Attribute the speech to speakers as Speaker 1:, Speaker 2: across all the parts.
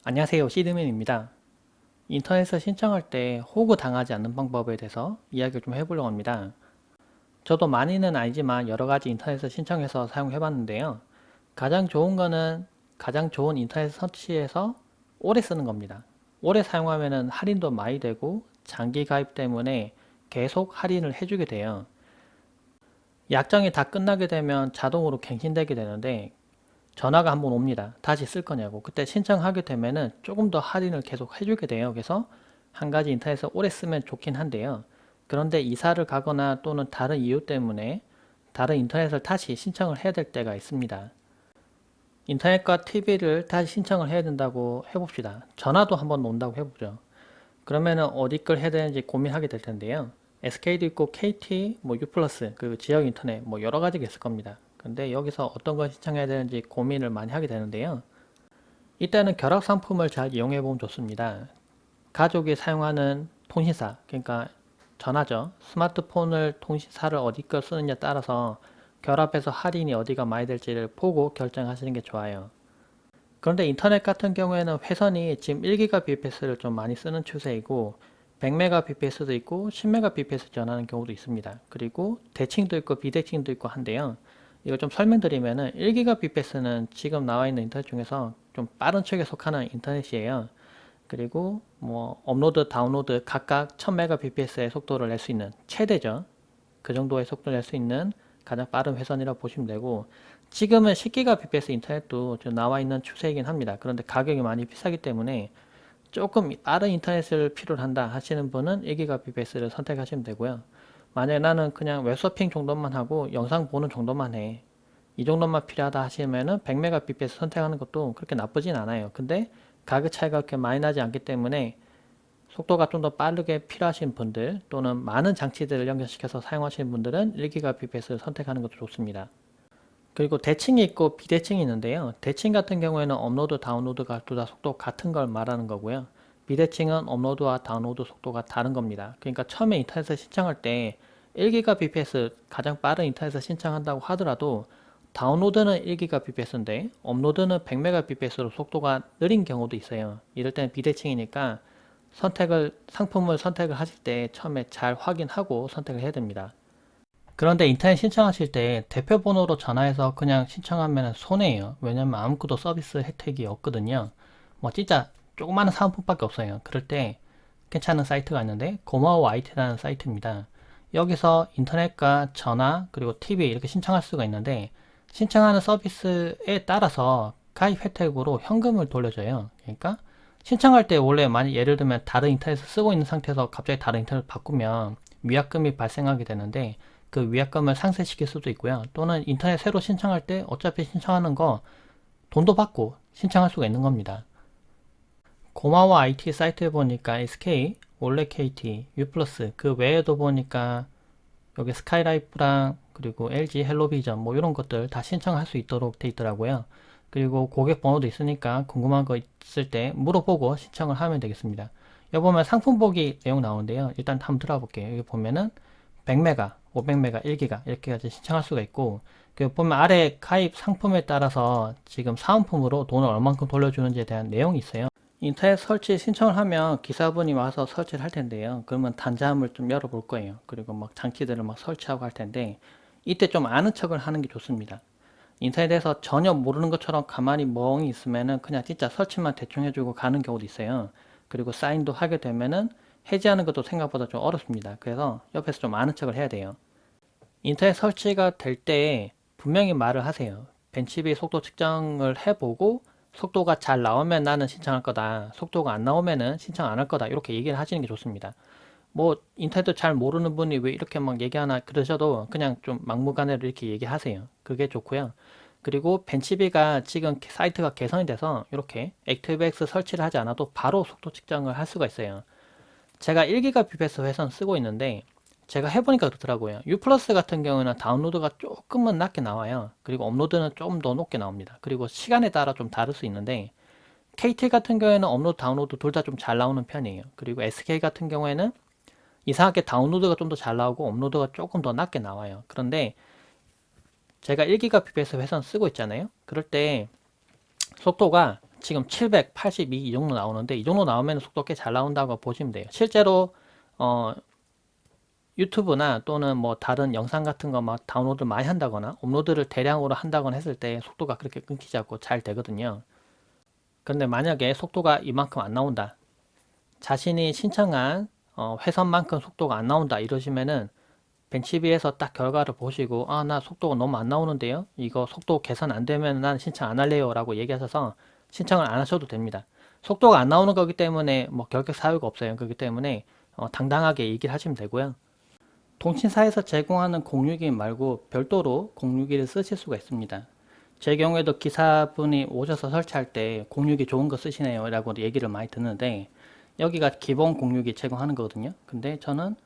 Speaker 1: 안녕하세요, 시드맨입니다. 인터넷에서 신청할 때 호구 당하지 않는 방법에 대해서 이야기를 좀 해보려고 합니다. 저도 많이는 아니지만 여러 가지 인터넷에서 신청해서 사용해 봤는데요. 가장 좋은 거는 가장 좋은 인터넷 서치에서 오래 쓰는 겁니다. 오래 사용하면 할인도 많이 되고 장기 가입 때문에 계속 할인을 해주게 돼요. 약정이 다 끝나게 되면 자동으로 갱신되게 되는데 전화가 한번 옵니다. 다시 쓸 거냐고. 그때 신청하게 되면은 조금 더 할인을 계속 해주게 돼요. 그래서 한 가지 인터넷에서 오래 쓰면 좋긴 한데요. 그런데 이사를 가거나 또는 다른 이유 때문에 다른 인터넷을 다시 신청을 해야 될 때가 있습니다. 인터넷과 TV를 다시 신청을 해야 된다고 해봅시다. 전화도 한번 온다고 해보죠. 그러면은 어디 걸 해야 되는지 고민하게 될 텐데요. SK도 있고 KT, 뭐 U+, 그 지역 인터넷 뭐 여러 가지가 있을 겁니다. 근데 여기서 어떤 걸 신청해야 되는지 고민을 많이 하게 되는데요. 이때는 결합 상품을 잘 이용해 보면 좋습니다. 가족이 사용하는 통신사, 그러니까 전화죠. 스마트폰을 통신사를 어디 걸 쓰느냐에 따라서 결합해서 할인이 어디가 많이 될지를 보고 결정하시는 게 좋아요. 그런데 인터넷 같은 경우에는 회선이 지금 1GBps를 좀 많이 쓰는 추세이고 100Mbps도 있고 10Mbps 전하는 경우도 있습니다. 그리고 대칭도 있고 비대칭도 있고 한데요. 이거 좀 설명드리면은 1GBps는 지금 나와 있는 인터넷 중에서 좀 빠른 축에 속하는 인터넷이에요. 그리고 뭐 업로드, 다운로드 각각 1000Mbps의 속도를 낼 수 있는 최대죠. 그 정도의 속도를 낼 수 있는 가장 빠른 회선이라고 보시면 되고 지금은 10GBps 인터넷도 나와 있는 추세이긴 합니다. 그런데 가격이 많이 비싸기 때문에 조금 빠른 인터넷을 필요로 한다 하시는 분은 1GBps를 선택하시면 되고요. 만약에 나는 그냥 웹서핑 정도만 하고 영상 보는 정도만 해. 이 정도만 필요하다 하시면은 100Mbps 선택하는 것도 그렇게 나쁘진 않아요. 근데 가격 차이가 그렇게 많이 나지 않기 때문에 속도가 좀 더 빠르게 필요하신 분들 또는 많은 장치들을 연결시켜서 사용하시는 분들은 1GBps를 선택하는 것도 좋습니다. 그리고 대칭이 있고 비대칭이 있는데요. 대칭 같은 경우에는 업로드, 다운로드가 둘 다 속도 같은 걸 말하는 거고요. 비대칭은 업로드와 다운로드 속도가 다른 겁니다. 그러니까 처음에 인터넷을 신청할 때 1GBps 가장 빠른 인터넷을 신청한다고 하더라도 다운로드는 1GBps인데 업로드는 100Mbps로 속도가 느린 경우도 있어요. 이럴 때는 비대칭이니까 상품을 선택을 하실 때 처음에 잘 확인하고 선택을 해야 됩니다. 그런데 인터넷 신청하실 때 대표 번호로 전화해서 그냥 신청하면 손해예요. 왜냐면 아무것도 서비스 혜택이 없거든요. 뭐 진짜 조그마한 사은품밖에 없어요. 그럴 때 괜찮은 사이트가 있는데 고마워 IT라는 사이트입니다. 여기서 인터넷과 전화 그리고 TV 이렇게 신청할 수가 있는데 신청하는 서비스에 따라서 가입 혜택으로 현금을 돌려줘요. 그러니까 신청할 때 원래 만약 예를 들면 다른 인터넷을 쓰고 있는 상태에서 갑자기 다른 인터넷을 바꾸면 위약금이 발생하게 되는데 그 위약금을 상쇄시킬 수도 있고요. 또는 인터넷 새로 신청할 때 어차피 신청하는 거 돈도 받고 신청할 수가 있는 겁니다. 고마워 IT 사이트에 보니까 SK, 올레 KT, U+, 그 외에도 보니까 여기 스카이라이프랑 그리고 LG 헬로비전 뭐 이런 것들 다 신청할 수 있도록 돼 있더라고요. 그리고 고객 번호도 있으니까 궁금한 거 있을 때 물어보고 신청을 하면 되겠습니다. 여기 보면 상품 보기 내용 나오는데요. 일단 한번 들어볼게요. 여기 보면은 100메가, 500메가, 1기가 이렇게까지 신청할 수가 있고 그 보면 아래 가입 상품에 따라서 지금 사은품으로 돈을 얼만큼 돌려주는지에 대한 내용이 있어요. 인터넷 설치 신청을 하면 기사분이 와서 설치를 할 텐데요. 그러면 단자함을 좀 열어볼 거예요. 그리고 막 장치들을 막 설치하고 할 텐데 이때 좀 아는 척을 하는 게 좋습니다. 인터넷에서 전혀 모르는 것처럼 가만히 멍이 있으면은 그냥 진짜 설치만 대충 해주고 가는 경우도 있어요. 그리고 사인도 하게 되면은 해지하는 것도 생각보다 좀 어렵습니다. 그래서 옆에서 좀 아는 척을 해야 돼요. 인터넷 설치가 될 때 분명히 말을 하세요. 벤치비 속도 측정을 해보고 속도가 잘 나오면 나는 신청할 거다. 속도가 안 나오면은 신청 안 할 거다. 이렇게 얘기를 하시는 게 좋습니다. 뭐 인터넷도 잘 모르는 분이 왜 이렇게 막 얘기하나 그러셔도 그냥 좀 막무가내로 이렇게 얘기하세요. 그게 좋고요. 그리고 벤치비가 지금 사이트가 개선이 돼서 이렇게 액티브엑스 설치를 하지 않아도 바로 속도 측정을 할 수가 있어요. 제가 1GBps 회선 쓰고 있는데 제가 해보니까 그렇더라고요. U 플러스 같은 경우는 다운로드가 조금은 낮게 나와요. 그리고 업로드는 좀 더 높게 나옵니다. 그리고 시간에 따라 좀 다를 수 있는데 KT 같은 경우에는 업로드, 다운로드 둘 다 좀 잘 나오는 편이에요. 그리고 SK 같은 경우에는 이상하게 다운로드가 좀 더 잘 나오고 업로드가 조금 더 낮게 나와요. 그런데 제가 1GBps 회선 쓰고 있잖아요. 그럴 때 속도가 지금 782 이 정도 나오는데 이 정도 나오면 속도 꽤 잘 나온다고 보시면 돼요. 실제로 유튜브나 또는 뭐 다른 영상 같은 거 막 다운로드 많이 한다거나 업로드를 대량으로 한다거나 했을 때 속도가 그렇게 끊기지 않고 잘 되거든요. 그런데 만약에 속도가 이만큼 안 나온다, 자신이 신청한 회선만큼 속도가 안 나온다 이러시면은 벤치비에서 딱 결과를 보시고 아, 나 속도가 너무 안 나오는데요, 이거 속도 개선 안 되면 난 신청 안 할래요 라고 얘기하셔서 신청을 안 하셔도 됩니다. 속도가 안 나오는 거기 때문에 뭐 결격 사유가 없어요. 그렇기 때문에 당당하게 얘기를 하시면 되고요. 통신사에서 제공하는 공유기 말고 별도로 공유기를 쓰실 수가 있습니다. 제 경우에도 기사분이 오셔서 설치할 때 공유기 좋은 거 쓰시네요 라고 얘기를 많이 듣는데, 여기가 기본 공유기 제공하는 거거든요. 근데 저는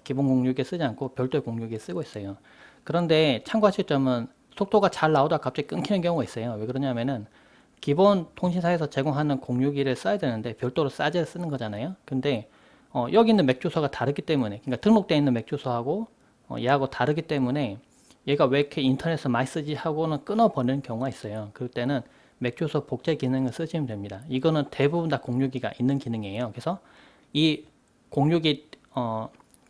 Speaker 1: 기본 공유기 쓰지 않고 별도의 공유기 쓰고 있어요. 그런데 참고하실 점은 속도가 잘 나오다가 갑자기 끊기는 경우가 있어요. 왜 그러냐면은 기본 통신사에서 제공하는 공유기를 써야 되는데 별도로 싸게 쓰는 거잖아요. 근데 여기 있는 맥 주소가 다르기 때문에, 그러니까 등록되어 있는 맥 주소하고 얘하고 다르기 때문에 얘가 왜 이렇게 인터넷을 많이 쓰지 하고는 끊어버리는 경우가 있어요. 그럴 때는 맥 주소 복제 기능을 쓰시면 됩니다. 이거는 대부분 다 공유기가 있는 기능이에요. 그래서 이 공유기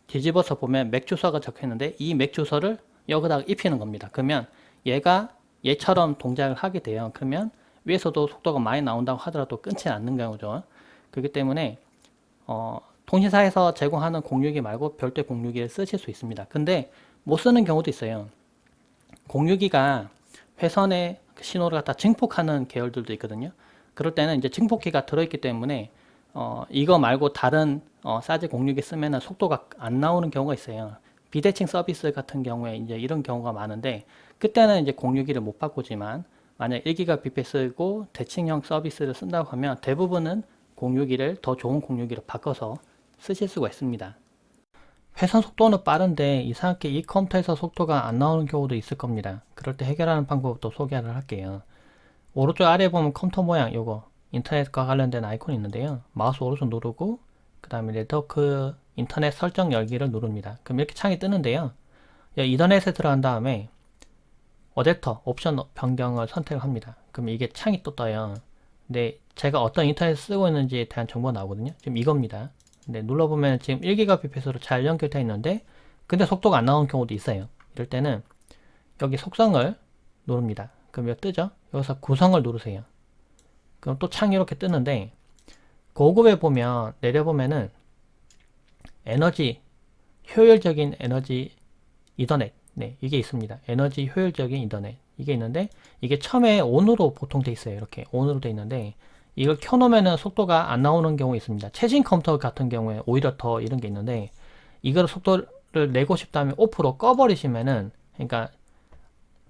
Speaker 1: 뒤집어서 보면 맥 주소가 적혀 있는데 이 맥 주소를 여기다가 입히는 겁니다. 그러면 얘가 얘처럼 동작을 하게 돼요. 그러면 위에서도 속도가 많이 나온다고 하더라도 끊지 않는 경우죠. 그렇기 때문에 통신사에서 제공하는 공유기 말고 별도의 공유기를 쓰실 수 있습니다. 근데 못 쓰는 경우도 있어요. 공유기가 회선에 신호를 갖다 증폭하는 계열들도 있거든요. 그럴 때는 이제 증폭기가 들어있기 때문에 이거 말고 다른 사제 공유기 쓰면 속도가 안 나오는 경우가 있어요. 비대칭 서비스 같은 경우에 이제 이런 경우가 많은데, 그때는 이제 공유기를 못 바꾸지만 만약 1GBps 쓰고 대칭형 서비스를 쓴다고 하면 대부분은 공유기를 더 좋은 공유기로 바꿔서 쓰실 수가 있습니다. 회선 속도는 빠른데 이상하게 이 컴퓨터에서 속도가 안 나오는 경우도 있을 겁니다. 그럴 때 해결하는 방법도 소개를 할게요. 오른쪽 아래에 보면 컴퓨터 모양 요거 인터넷과 관련된 아이콘이 있는데요. 마우스 오른쪽 누르고 그 다음에 네트워크 인터넷 설정 열기를 누릅니다. 그럼 이렇게 창이 뜨는데요. 이더넷에 들어간 다음에 어댑터 옵션 변경을 선택을 합니다. 그럼 이게 창이 또 떠요. 근데 제가 어떤 인터넷 쓰고 있는지에 대한 정보가 나오거든요. 지금 이겁니다. 근데 눌러보면 지금 1GBps로 잘 연결되어 있는데 근데 속도가 안 나오는 경우도 있어요. 이럴 때는 여기 속성을 누릅니다. 그럼 이거 뜨죠? 여기서 구성을 누르세요. 그럼 또 창이 이렇게 뜨는데 고급에 보면 내려보면은 에너지 효율적인 에너지 이더넷, 네, 이게 있습니다. 에너지 효율적인 이더넷 이게 있는데 이게 처음에 ON으로 보통 돼 있어요. 이렇게 ON으로 돼 있는데 이걸 켜놓으면 속도가 안 나오는 경우 있습니다. 최신 컴퓨터 같은 경우에 오히려 더 이런 게 있는데, 이걸 속도를 내고 싶다면 오프로 꺼버리시면은, 그러니까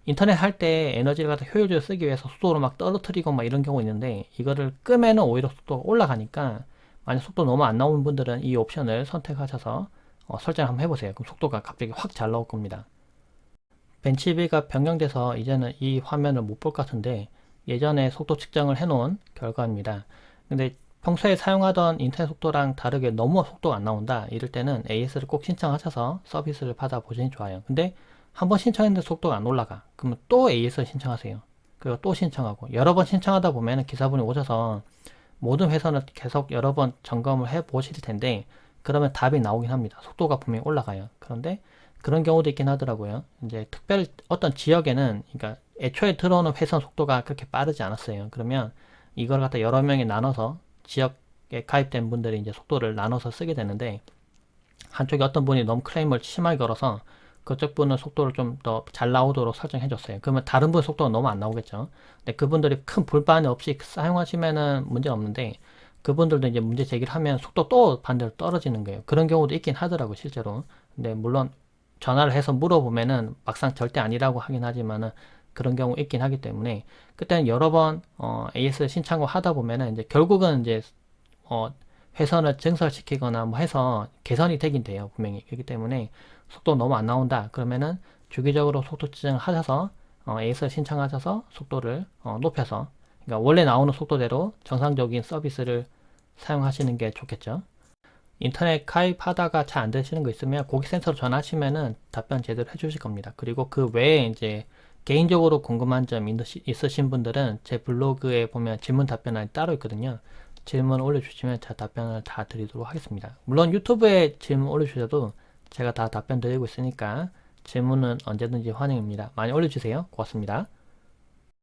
Speaker 1: 인터넷 할 때 에너지를 갖다 효율적으로 쓰기 위해서 속도를 막 떨어뜨리고 막 이런 경우 있는데, 이거를 끄면은 오히려 속도가 올라가니까 만약 속도 너무 안 나오는 분들은 이 옵션을 선택하셔서 설정 한번 해보세요. 그럼 속도가 갑자기 확 잘 나올 겁니다. 벤치비가 변경돼서 이제는 이 화면을 못 볼 것 같은데 예전에 속도 측정을 해놓은 결과입니다. 근데 평소에 사용하던 인터넷 속도랑 다르게 너무 속도가 안 나온다 이럴 때는 AS를 꼭 신청하셔서 서비스를 받아보시니 좋아요. 근데 한번 신청했는데 속도가 안 올라가, 그러면 또 AS를 신청하세요. 그리고 또 신청하고 여러 번 신청하다 보면 기사분이 오셔서 모든 회선을 계속 여러 번 점검을 해 보실 텐데 그러면 답이 나오긴 합니다. 속도가 분명히 올라가요. 그런데 그런 경우도 있긴 하더라고요. 이제 특별 어떤 지역에는, 그러니까 애초에 들어오는 회선 속도가 그렇게 빠르지 않았어요. 그러면 이걸 갖다 여러 명이 나눠서 지역에 가입된 분들이 이제 속도를 나눠서 쓰게 되는데, 한쪽에 어떤 분이 너무 클레임을 심하게 걸어서 그쪽 분은 속도를 좀 더 잘 나오도록 설정해 줬어요. 그러면 다른 분 속도가 너무 안 나오겠죠. 근데 그분들이 큰 불만이 없이 사용하시면은 문제는 없는데, 그분들도 이제 문제 제기를 하면 속도 또 반대로 떨어지는 거예요. 그런 경우도 있긴 하더라고요, 실제로. 근데 물론 전화를 해서 물어보면은 막상 절대 아니라고 하긴 하지만은 그런 경우 있긴 하기 때문에 그때는 여러 번 AS 신청을 하다 보면은 이제 결국은 이제 회선을 증설시키거나 뭐 해서 개선이 되긴 돼요, 분명히. 그렇기 때문에 속도 너무 안 나온다 그러면은 주기적으로 속도 지정을 하셔서 AS 신청하셔서 속도를 높여서, 그러니까 원래 나오는 속도대로 정상적인 서비스를 사용하시는 게 좋겠죠. 인터넷 가입하다가 잘 안 되시는 거 있으면 고객센터로 전화하시면은 답변 제대로 해주실 겁니다. 그리고 그 외에 이제 개인적으로 궁금한 점 있으신 분들은 제 블로그에 보면 질문 답변란이 따로 있거든요. 질문 올려주시면 제가 답변을 다 드리도록 하겠습니다. 물론 유튜브에 질문 올려주셔도 제가 다 답변 드리고 있으니까 질문은 언제든지 환영입니다. 많이 올려주세요. 고맙습니다.